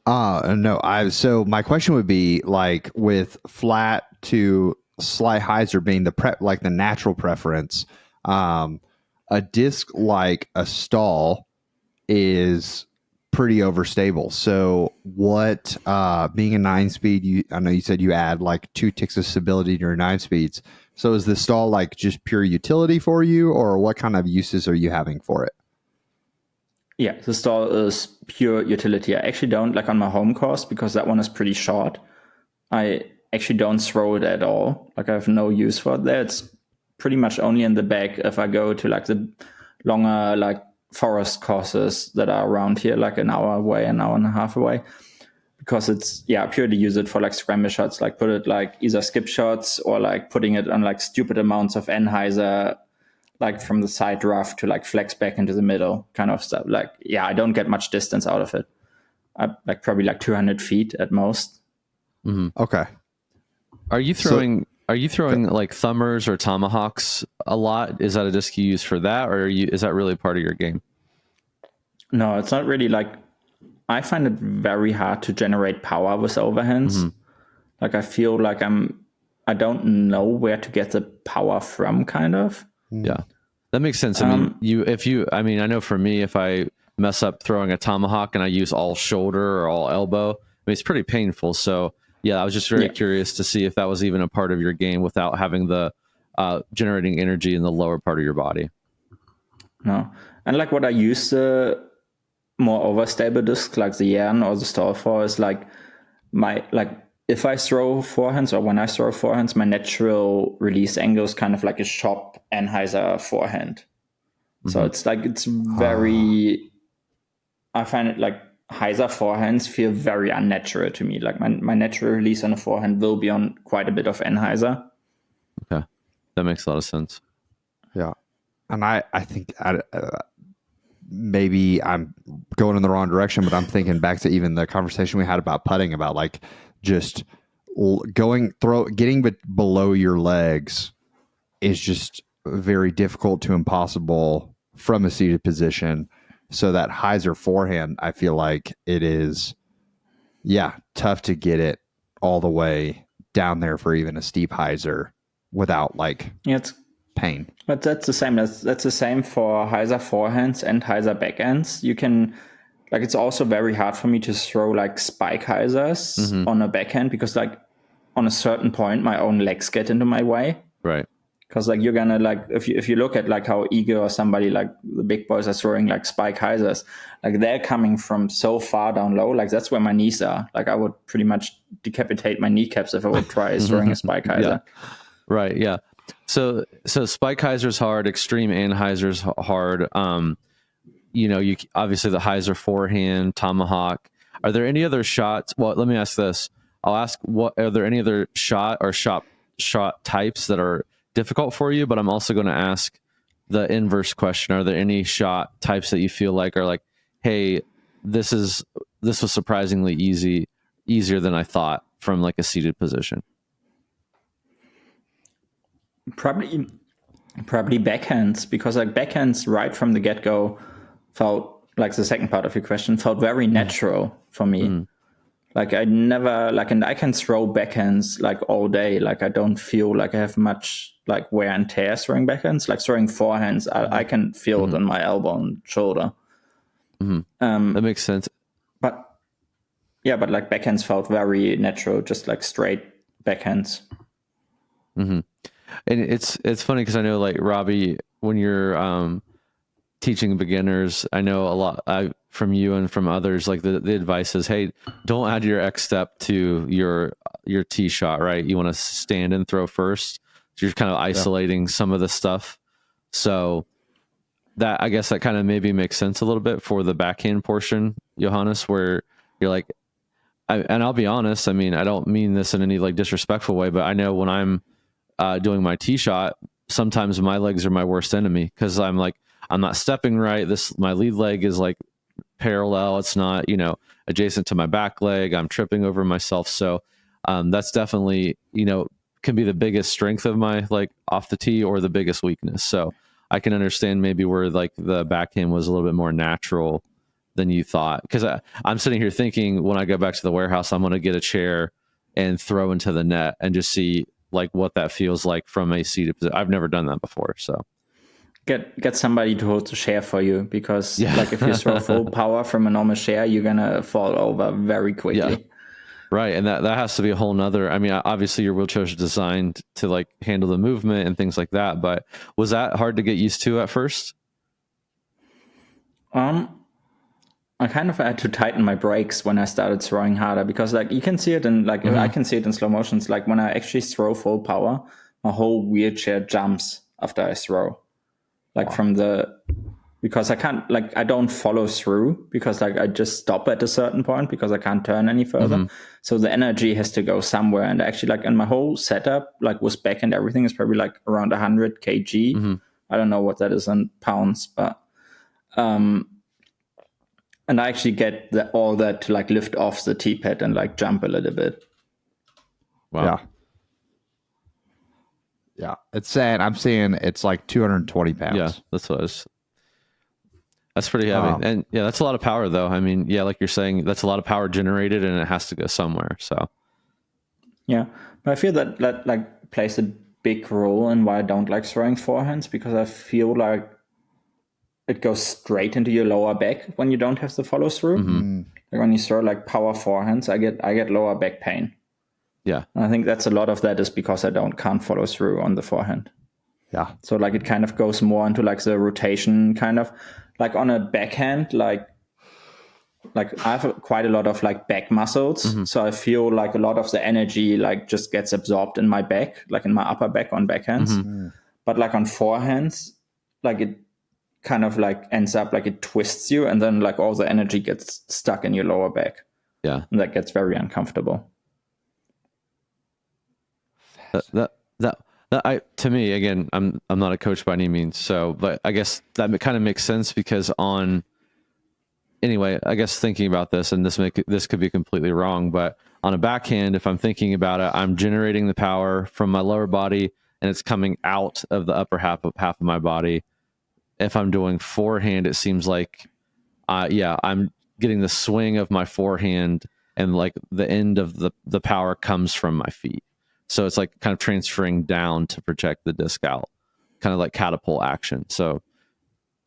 No, so my question would be, like, with flat to slight Hyzer being the natural preference, a disc like a stall is pretty overstable. So what, being a 9 speed, I know you said you add like 2 ticks of stability to your 9 speeds. So is the stall like just pure utility for you, or what kind of uses are you having for it? Yeah, the stall is pure utility. I actually don't, like on my home course, because that one is pretty short, I actually don't throw it at all. Like I have no use for it there. It's pretty much only in the bag if I go to like the longer like forest courses that are around here, like an hour away, an hour and a half away. Because it's, purely use it for like scramble shots, like put it like either skip shots or like putting it on like stupid amounts of Anhyzer, like from the side rough to like flex back into the middle kind of stuff. Like, I don't get much distance out of it. I like probably like 200 feet at most. Okay. Are you throwing like thumbers or tomahawks a lot? Is that a disc you use for that, or is that really part of your game? No, it's not really. Like, I find it very hard to generate power with overhands. Like I feel like I don't know where to get the power from, kind of. Yeah, that makes sense. I mean, I know for me, if I mess up throwing a tomahawk and I use all shoulder or all elbow, I mean, it's pretty painful. So I was just very curious to see if that was even a part of your game without having the generating energy in the lower part of your body. No, and like what I use the more overstable discs, like the Yarn or the stall for, is like if I throw forehands, or when I throw forehands, my natural release angle is kind of like a shop Anhyzer forehand. So it's like, it's very, I find it like Hyzer forehands feel very unnatural to me. Like my natural release on a forehand will be on quite a bit of Anhyzer. Okay. That makes a lot of sense. Yeah. And I think maybe I'm going in the wrong direction, but I'm thinking back to even the conversation we had about putting, about like just getting below your legs is just very difficult to impossible from a seated position. So that Hyzer forehand, I feel like it is, tough to get it all the way down there for even a steep Hyzer without like pain. But that's the same. That's the same for Hyzer forehands and Hyzer backhands. You can, like, it's also very hard for me to throw like spike Hyzers on a backhand because like on a certain point my own legs get into my way. Right. Because like you're gonna like if you look at like how Igor or somebody like the big boys are throwing like spike Hyzers, like they're coming from so far down low, like that's where my knees are. Like I would pretty much decapitate my kneecaps if I would try throwing a spike Hyzer. Right. Yeah. So spike Hyzer's hard, extreme and Hyzer's hard. You obviously the Hyzer forehand, tomahawk. Are there any other shots? Well, let me ask this. I'll ask, are there any other shot types that are difficult for you? But I'm also going to ask the inverse question. Are there any shot types that you feel like are like, hey, this was surprisingly easier than I thought from like a seated position? Probably backhands, because like backhands right from the get-go felt, like the second part of your question, felt very natural for me. Like I never, like, and I can throw backhands like all day. Like I don't feel like I have much like wear and tear throwing backhands. Like throwing forehands, I can feel it on my elbow and shoulder. That makes sense. But like backhands felt very natural, just like straight backhands. And it's funny because I know, like, Robbie, when you're teaching beginners, I know a lot from you and from others, like the advice is, hey, don't add your X step to your tee shot, right? You want to stand and throw first. So you're kind of isolating some of the stuff. So that, I guess that kind of maybe makes sense a little bit for the backhand portion, Johannes, where you're like, and I'll be honest, I mean, I don't mean this in any like disrespectful way, but I know when I'm doing my tee shot, sometimes my legs are my worst enemy because I'm like, I'm not stepping right. My lead leg is like parallel. It's not, adjacent to my back leg. I'm tripping over myself. So that's definitely, can be the biggest strength of my like off the tee or the biggest weakness. So I can understand maybe where like the backhand was a little bit more natural than you thought. Because I'm sitting here thinking when I go back to the warehouse, I'm going to get a chair and throw into the net and just see like what that feels like from a seated position. I've never done that before. So get somebody to hold the chair for you, because like if you throw full power from a normal chair, you're going to fall over very quickly. Yeah. Right. And that has to be a whole nother, I mean, obviously your wheelchair is designed to like handle the movement and things like that, but was that hard to get used to at first? I kind of had to tighten my brakes when I started throwing harder, because like you can see it in like, I can see it in slow motions. Like when I actually throw full power, my whole wheelchair jumps after I throw, like because I can't, like, I don't follow through, because like I just stop at a certain point because I can't turn any further. So the energy has to go somewhere. And actually, like, and my whole setup, like with back and everything, is probably like around 100 kg. I don't know what that is in pounds, but and I actually get all that to like lift off the tee pad and like jump a little bit. Wow. Yeah. I'm seeing it's like 220 pounds. Yeah, that's pretty heavy. And yeah, that's a lot of power though. I mean, yeah, like you're saying, that's a lot of power generated and it has to go somewhere. So yeah, but I feel that like plays a big role in why I don't like throwing forehands, because I feel like it goes straight into your lower back when you don't have the follow through. Like when you throw like power forehands, I get lower back pain. Yeah. And I think that's a lot of that is because I can't follow through on the forehand. Yeah. So like it kind of goes more into like the rotation kind of, like on a backhand, like I have quite a lot of like back muscles. So I feel like a lot of the energy like just gets absorbed in my back, like in my upper back on backhands. But like on forehands, like it kind of like ends up like it twists you, and then like all the energy gets stuck in your lower back. Yeah. And that gets very uncomfortable. To me, again, I'm not a coach by any means. So, but I guess that kind of makes sense because anyway, I guess thinking about this, and this could be completely wrong, but on a backhand, if I'm thinking about it, I'm generating the power from my lower body and it's coming out of the upper half of my body. If I'm doing forehand, it seems like, I'm getting the swing of my forehand, and like the end of the power comes from my feet. So it's like kind of transferring down to project the disc out, kind of like catapult action. So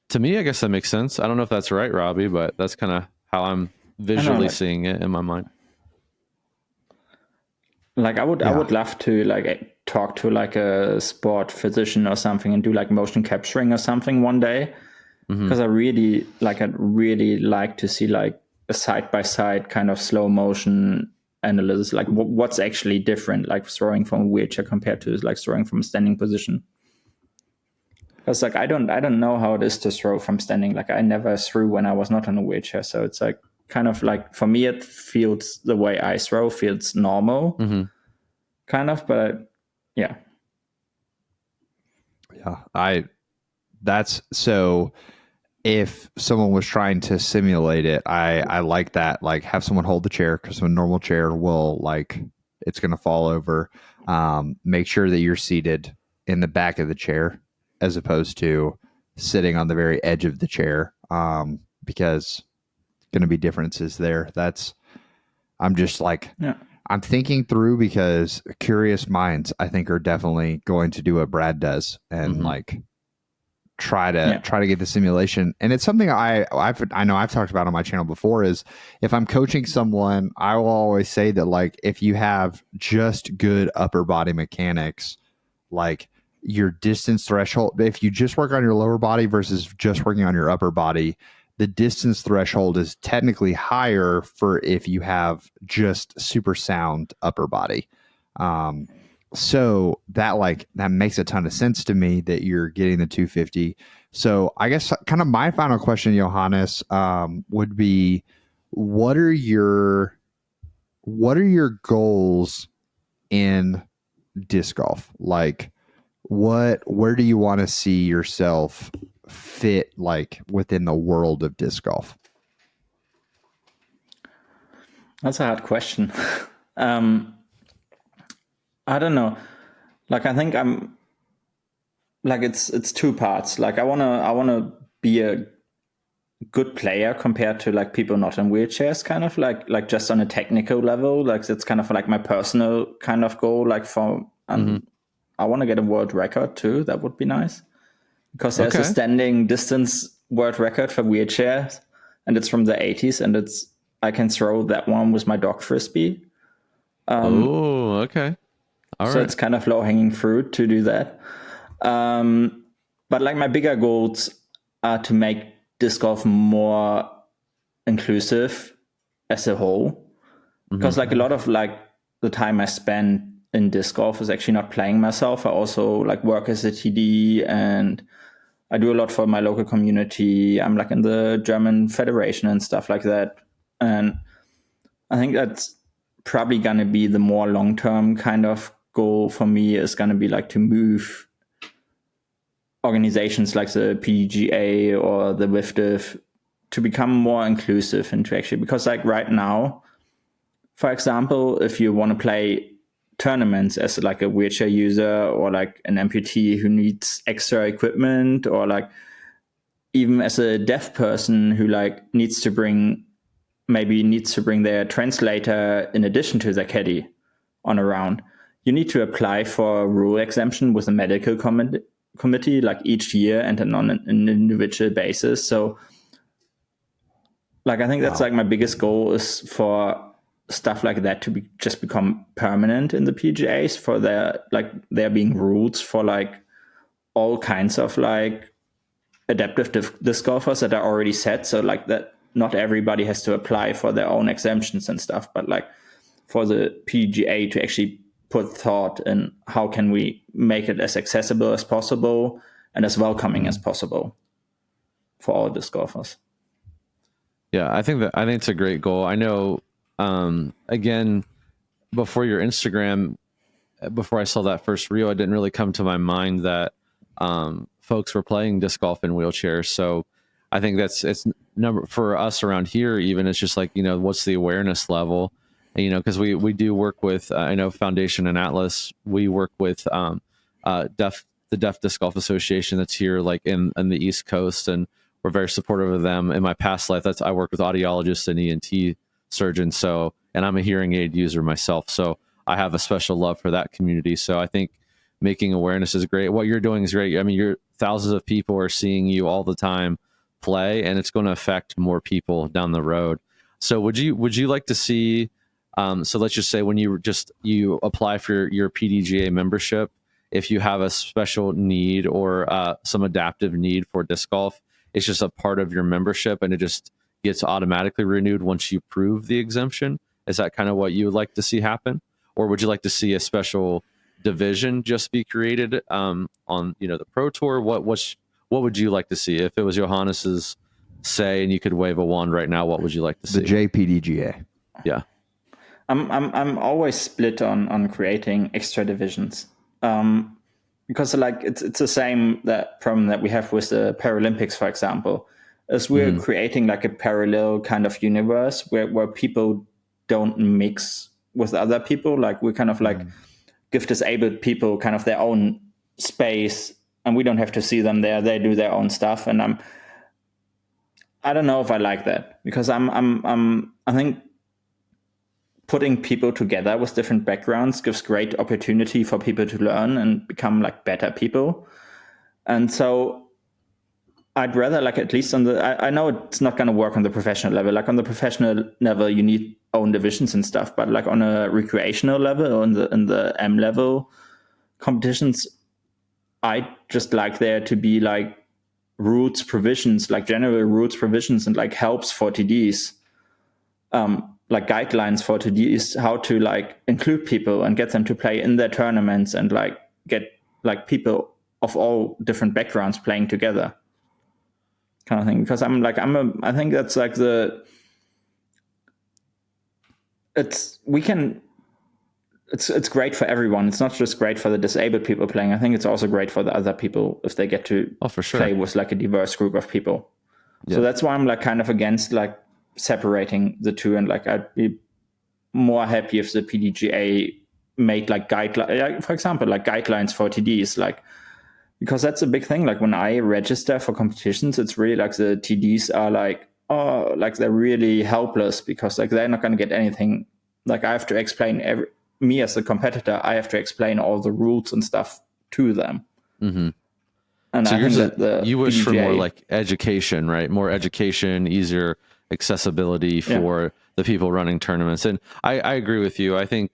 to me, I guess that makes sense. I don't know if that's right, Robbie, but that's kind of how I'm I know, visually seeing it in my mind. like I would love to like talk to like a sport physician or something and do like motion capturing or something one day, because I'd really like to see like a side by side kind of slow motion analysis, like what's actually different, like throwing from a wheelchair compared to like throwing from a standing position. Because like I don't know how it is to throw from standing. Like I never threw when I was not on a wheelchair, so it's like kind of like for me it feels the way I throw feels normal, kind of. But yeah, That's so. If someone was trying to simulate it, I like that. Like have someone hold the chair, because a normal chair will like it's going to fall over. Make sure that you're seated in the back of the chair as opposed to sitting on the very edge of the chair, because going to be differences there. I'm just like yeah. I'm thinking through, because curious minds I think are definitely going to do what Brad does and like try to get the simulation. And it's something I know I've talked about on my channel before, is if I'm coaching someone, I will always say that like if you have just good upper body mechanics, like your distance threshold, if you just work on your lower body versus just working on your upper body, the distance threshold is technically higher for if you have just super sound upper body. So that makes a ton of sense to me that you're getting the 250. So I guess kind of my final question, Johannes, would be, what are your goals in disc golf? Like where do you want to see yourself fit like within the world of disc golf? That's a hard question. um, I don't know. Like I think I'm like it's two parts. Like I wanna be a good player compared to like people not in wheelchairs, kind of like just on a technical level. Like it's kind of like my personal kind of goal. Like I want to get a world record too. That would be nice, because there's a standing distance world record for wheelchairs, and it's from the 80s, and I can throw that one with my dog frisbee. Okay. All So right. it's kind of low hanging fruit to do that. But like my bigger goals are to make disc golf more inclusive as a whole, because like a lot of like the time I spend in disc golf is actually not playing myself. I also like work as a TD, and I do a lot for my local community. I'm like in the German Federation and stuff like that. And I think that's probably going to be the more long-term kind of goal for me, is going to be like to move organizations like the PDGA or the WIFDIF to become more inclusive and to actually, because like right now, for example, if you want to play tournaments as like a wheelchair user or like an amputee who needs extra equipment, or like even as a deaf person who like needs to bring their translator in addition to their caddy on a round, you need to apply for a rule exemption with a medical committee like each year, and then on an individual basis. So like I think that's like my biggest goal, is for stuff like that to just become permanent in the PGAs, for there being rules for like all kinds of like adaptive disc golfers that are already set. So like that not everybody has to apply for their own exemptions and stuff, but like for the PGA to actually put thought in how can we make it as accessible as possible and as welcoming as possible for all disc golfers. Yeah, I think it's a great goal. I know, again, before your Instagram, before I saw that first reel, it didn't really come to my mind that folks were playing disc golf in wheelchairs. So I think it's number for us around here. Even it's just like, what's the awareness level? And, because we do work with I know Foundation and Atlas. We work with the Deaf Disc Golf Association that's here, like in the East Coast, and we're very supportive of them. In my past life, I worked with audiologists and ENT surgeons. So, and I'm a hearing aid user myself. So I have a special love for that community. So I think making awareness is great. What you're doing is great. I mean, thousands of people are seeing you all the time play, and it's going to affect more people down the road. So would you like to see, so let's just say when you apply for your PDGA membership, if you have a special need or some adaptive need for disc golf, it's just a part of your membership and it just gets automatically renewed once you prove the exemption. Is that kind of what you would like to see happen? Or would you like to see a special division just be created on the Pro Tour? What would you like to see if it was Johannes's say and you could wave a wand right now? What would you like to see? The JPDGA. Yeah, I'm always split on creating extra divisions, because like it's the same that problem that we have with the Paralympics, for example, is we're creating like a parallel kind of universe where people don't mix with other people. Like we kind of like give disabled people kind of their own space, and we don't have to see them there. They do their own stuff, and I don't know if I like that, because I think putting people together with different backgrounds gives great opportunity for people to learn and become like better people. And so I'd rather like, at least I know it's not going to work on the professional level. Like on the professional level, you need own divisions and stuff, but like on a recreational level or in the M level competitions, I just like there to be like rules provisions, like general rules provisions and like helps for TDs, like guidelines for TDs, how to like include people and get them to play in their tournaments and like get like people of all different backgrounds playing together, kind of thing. Because I think that's like it's great for everyone. It's not just great for the disabled people playing. I think it's also great for the other people if they get to for sure. play with like a diverse group of people. Yeah. So that's why I'm like kind of against like separating the two, and like I'd be more happy if the PDGA made like guidelines, for example, like guidelines for TDs, like, because that's a big thing. Like when I register for competitions, it's really like the TDs are like, oh, like they're really helpless because like they're not going to get anything. Like I have to explain me as a competitor, I have to explain all the rules and stuff to them. Mm-hmm. And so I think that you wish PDGA, for more like education, right? More education, easier accessibility for the people running tournaments. And I agree with you. I think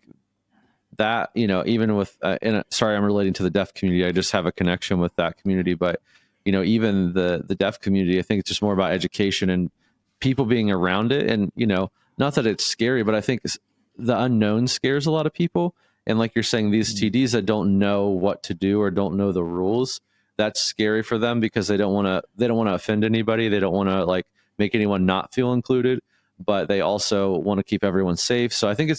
that, even with, sorry, I'm relating to the deaf community. I just have a connection with that community, but even the deaf community, I think it's just more about education and people being around it. And, not that it's scary, but I think the unknown scares a lot of people. And like you're saying, these TDs that don't know what to do or don't know the rules, that's scary for them because they don't want to offend anybody. They don't want to like make anyone not feel included, but they also want to keep everyone safe. So I think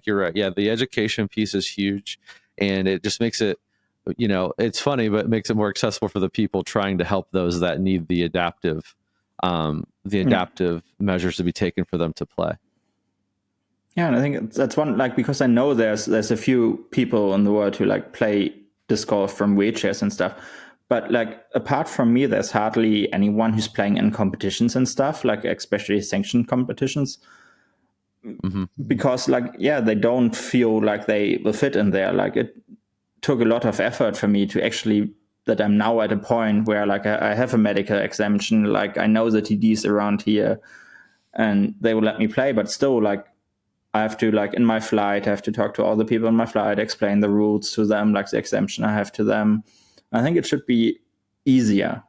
you're right. Yeah. The education piece is huge, and it just makes it, it's funny, but it makes it more accessible for the people trying to help those that need the adaptive measures to be taken for them to play. Yeah, and I think that's one, like, because I know there's a few people in the world who like play disc golf from wheelchairs and stuff, but like apart from me, there's hardly anyone who's playing in competitions and stuff, like especially sanctioned competitions, because like, yeah, they don't feel like they will fit in there. Like it took a lot of effort for me to actually, that I'm now at a point where like I have a medical exemption, like I know the TDs around here and they will let me play, but still like I have to, like in my flight, I have to talk to all the people in my flight, explain the rules to them, like the exemption I have to them. I think it should be easier.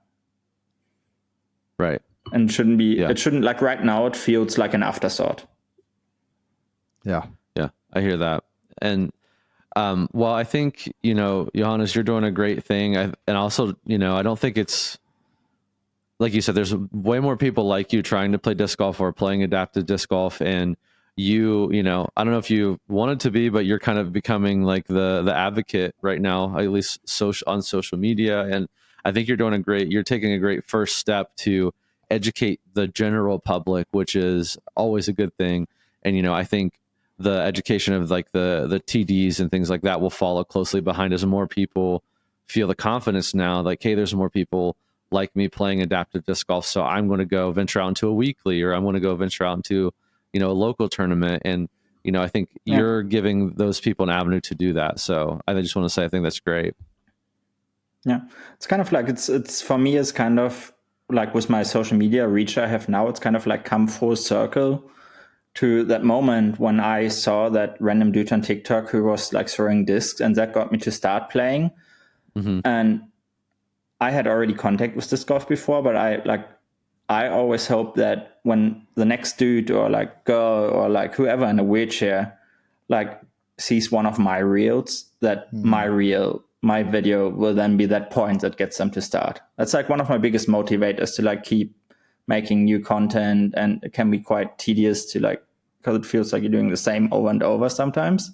Right. And it shouldn't like right now, it feels like an afterthought. Yeah. Yeah. I hear that. And, well, I think, Johannes, you're doing a great thing. And also, I don't think it's, like you said, there's way more people like you trying to play disc golf or playing adaptive disc golf. And you know, I don't know if you wanted to be, but you're kind of becoming like the advocate right now, at least on social media. And I think you're taking a great first step to educate the general public, which is always a good thing. And, you know, I think the education of like the TDs and things like that will follow closely behind as more people feel the confidence now, like, hey, there's more people like me playing adaptive disc golf. So I'm going to go venture out into a weekly, or I'm going to go venture out into, you know, a local tournament. And, you know, I think you're giving those people an avenue to do that. So I just want to say, I think that's great. Yeah. It's kind of like, it's for me, it's kind of like with my social media reach I have now, it's kind of like come full circle to that moment when I saw that random dude on TikTok who was like throwing discs, and that got me to start playing. And I had already contact with disc golf before, but I always hope that when the next dude or like girl or like whoever in a wheelchair like sees one of my reels, that my video will then be that point that gets them to start. That's like one of my biggest motivators to like keep making new content, and it can be quite tedious to like, because it feels like you're doing the same over and over sometimes.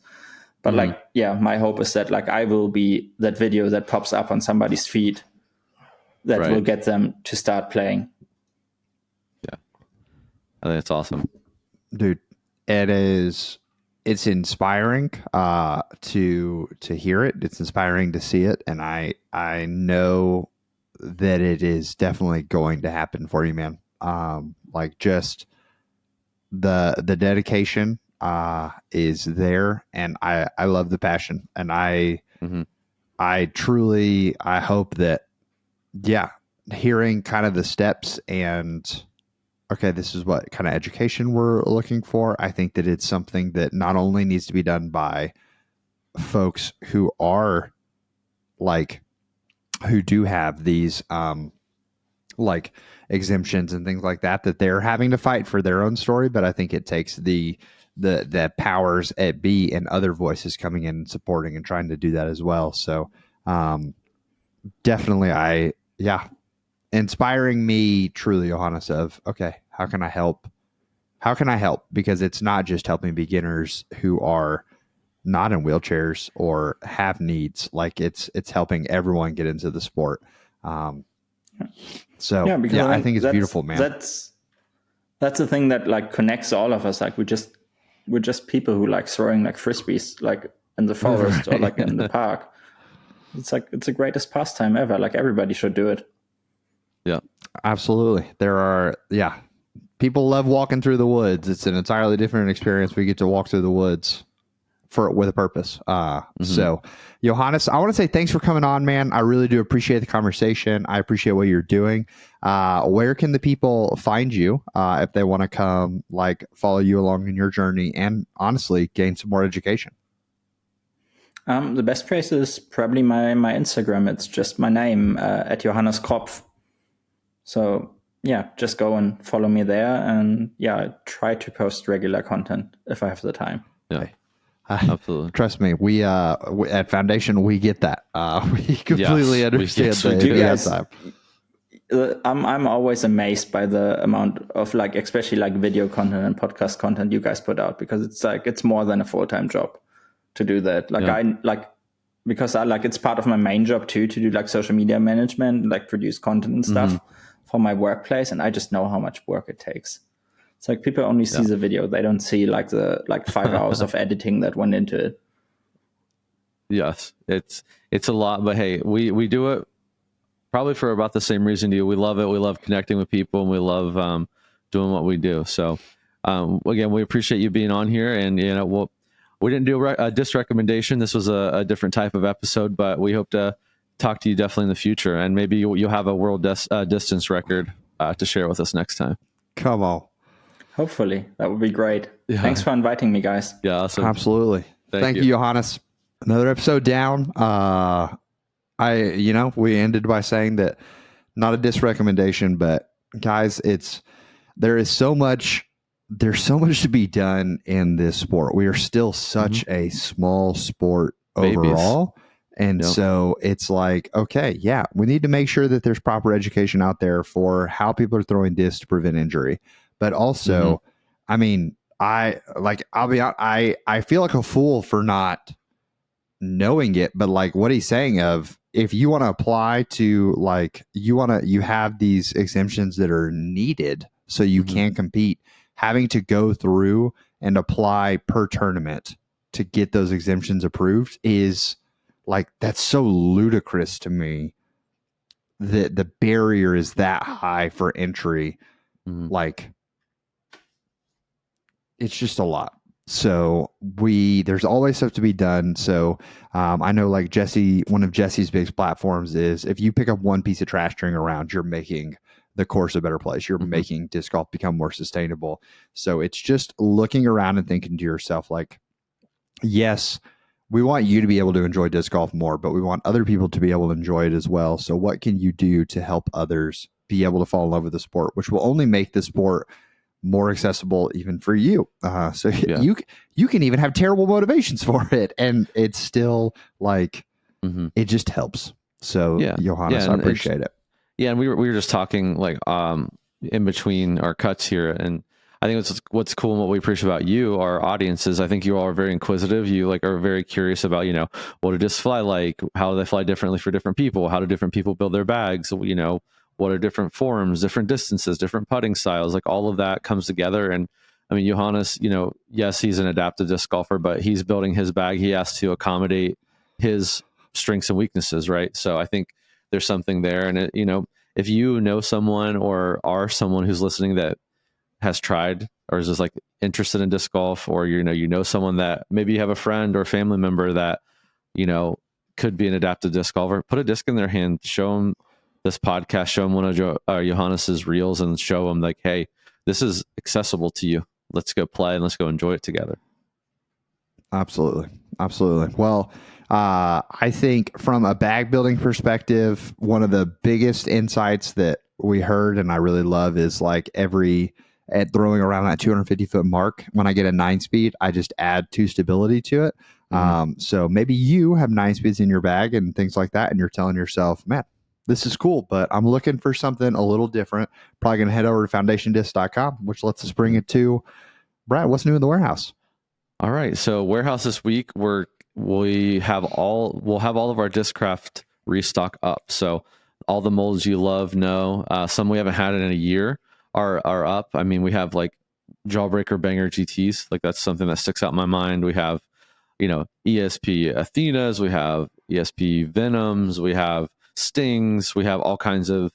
But like, yeah, my hope is that like I will be that video that pops up on somebody's feed that will get them to start playing. Yeah, I think it's awesome, dude. It's inspiring to hear it. It's inspiring to see it, and I know that it is definitely going to happen for you, man. Like just the dedication is there, and I love the passion, and I truly hope that hearing kind of the steps and okay, this is what kind of education we're looking for. I think that it's something that not only needs to be done by folks who are like, who do have these like exemptions and things like that they're having to fight for their own story, but I think it takes the powers at be and other voices coming in and supporting and trying to do that as well. So definitely inspiring me truly, Johannes, of okay, how can I help? Because it's not just helping beginners who are not in wheelchairs or have needs. Like it's helping everyone get into the sport. So I think it's beautiful, man. That's the thing that like connects all of us. Like we're just people who like throwing like frisbees, like in the forest or like in the park. It's like, it's the greatest pastime ever. Like everybody should do it. Yeah, absolutely. There are, people love walking through the woods. It's an entirely different experience. We get to walk through the woods with a purpose. So Johannes, I want to say thanks for coming on, man. I really do appreciate the conversation. I appreciate what you're doing. Where can the people find you if they want to come like follow you along in your journey and honestly gain some more education? The best place is probably my Instagram. It's just my name at Johannes Kropf. So yeah, just go and follow me there. And I try to post regular content if I have the time. Yeah, absolutely. Trust me, we at Foundation, we get that. We completely understand that. You guys, I'm always amazed by the amount of like, especially like video content and podcast content you guys put out, because it's like, it's more than a full-time job to do that. Like because it's part of my main job too, to do like social media management, like produce content and stuff for my workplace. And I just know how much work it takes. It's like people only see the video. They don't see like the 5 hours of editing that went into it. Yes, it's a lot, but hey, we do it probably for about the same reason you. We love it. We love connecting with people, and we love doing what we do. So again, we appreciate you being on here, and we didn't do a disc recommendation. This was a different type of episode, but we hope to talk to you definitely in the future, and maybe you'll have a world distance record to share with us next time. Come on. Hopefully. That would be great. Yeah. Thanks for inviting me, guys. Yeah, awesome. Absolutely. Thank you, Johannes. Another episode down. We ended by saying that not a disc recommendation, but guys, there's so much to be done in this sport. We are still such a small sport overall. And so it's like, okay, we need to make sure that there's proper education out there for how people are throwing discs to prevent injury. But also, I mean, I'll be honest, I feel like a fool for not knowing it, but like what he's saying of, if you want to apply to, like, you have these exemptions that are needed so you can compete, having to go through and apply per tournament to get those exemptions approved is like, that's so ludicrous to me that the barrier is that high for entry. Like, it's just a lot. So there's always stuff to be done. So I know, like, Jesse, one of Jesse's big platforms is, if you pick up one piece of trash string around, you're making the course a better place. You're making disc golf become more sustainable. So it's just looking around and thinking to yourself, like, yes, we want you to be able to enjoy disc golf more, but we want other people to be able to enjoy it as well. So what can you do to help others be able to fall in love with the sport, which will only make the sport more accessible even for you. So you can even have terrible motivations for it, and it's still like, it just helps. So Johannes, I appreciate it. Yeah, and we were just talking, like, in between our cuts here, and I think what's cool and what we appreciate about you, our audience, is I think you all are very inquisitive. You, like, are very curious about, what do discs fly like? How do they fly differently for different people? How do different people build their bags? What are different forms, different distances, different putting styles? Like, all of that comes together. And I mean, Johannes, yes, he's an adaptive disc golfer, but he's building his bag. He has to accommodate his strengths and weaknesses, right? So I think there's something there. And if you know someone or are someone who's listening that has tried or is just, like, interested in disc golf, or someone that maybe you have a friend or family member that could be an adaptive disc golfer, put a disc in their hand, show them this podcast, show them one of Johannes's reels, and show them, like, hey, this is accessible to you. Let's go play and let's go enjoy it together. Absolutely. Well, I think from a bag building perspective, one of the biggest insights that we heard, and I really love, is like, at throwing around that 250-foot mark, when I get a 9-speed, I just add 2 stability to it. So maybe you have 9 speeds in your bag and things like that, and you're telling yourself, man, this is cool, but I'm looking for something a little different. Probably going to head over to foundationdisc.com, which lets us bring it to Brad. What's new in the warehouse? All right. So warehouse this week, we'll have all of our Discraft restock up. So all the molds you love, some we haven't had in a year are up. I mean, we have, like, Jawbreaker Banger GTs. Like, that's something that sticks out in my mind. We have, ESP Athenas. We have ESP Venoms. We have Stings. We have all kinds of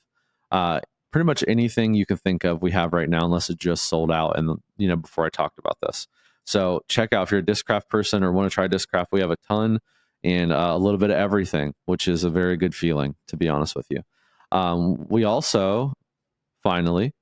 pretty much anything you can think of we have right now, unless it just sold out, and before I talked about this. So check out, if you're a Discraft person or want to try Discraft, we have a ton and a little bit of everything, which is a very good feeling, to be honest with you. We also finally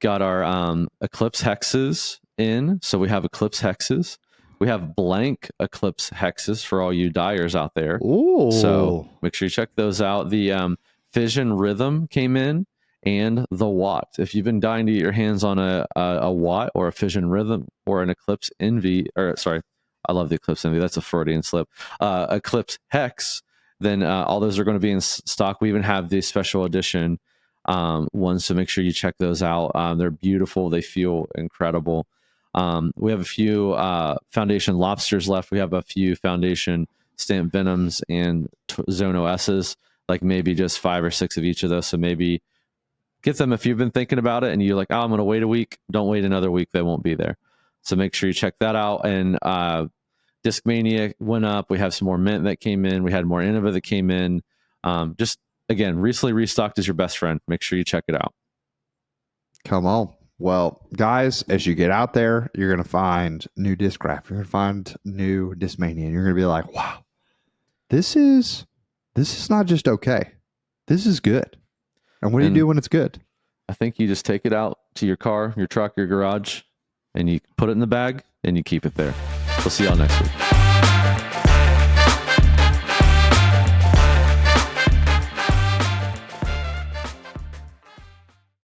got our Eclipse hexes in. So we have Eclipse hexes. We have blank Eclipse hexes for all you dyers out there. Ooh. So make sure you check those out. The Fission Rhythm came in, and the Watt. If you've been dying to get your hands on a Watt or a Fission Rhythm or an Eclipse Envy, or sorry, I love the Eclipse Envy. That's a Freudian slip. Eclipse Hex, then all those are going to be in stock. We even have the special edition ones, so make sure you check those out. They're beautiful. They feel incredible. We have a few Foundation Lobsters left. We have a few Foundation Stamp Venoms and Zono S's, like maybe just 5 or 6 of each of those. So maybe get them if you've been thinking about it and you're like, oh, I'm going to wait a week. Don't wait another week. They won't be there. So make sure you check that out. And Discmania went up. We have some more Mint that came in. We had more Innova that came in. Just, again, recently restocked is your best friend. Make sure you check it out. Come on. Well, guys, as you get out there, you're going to find new Discraft. You're going to find new Discmania. And you're going to be like, wow, this is not just okay. This is good. And what do you do when it's good? I think you just take it out to your car, your truck, your garage, and you put it in the bag and you keep it there. We'll see y'all next week.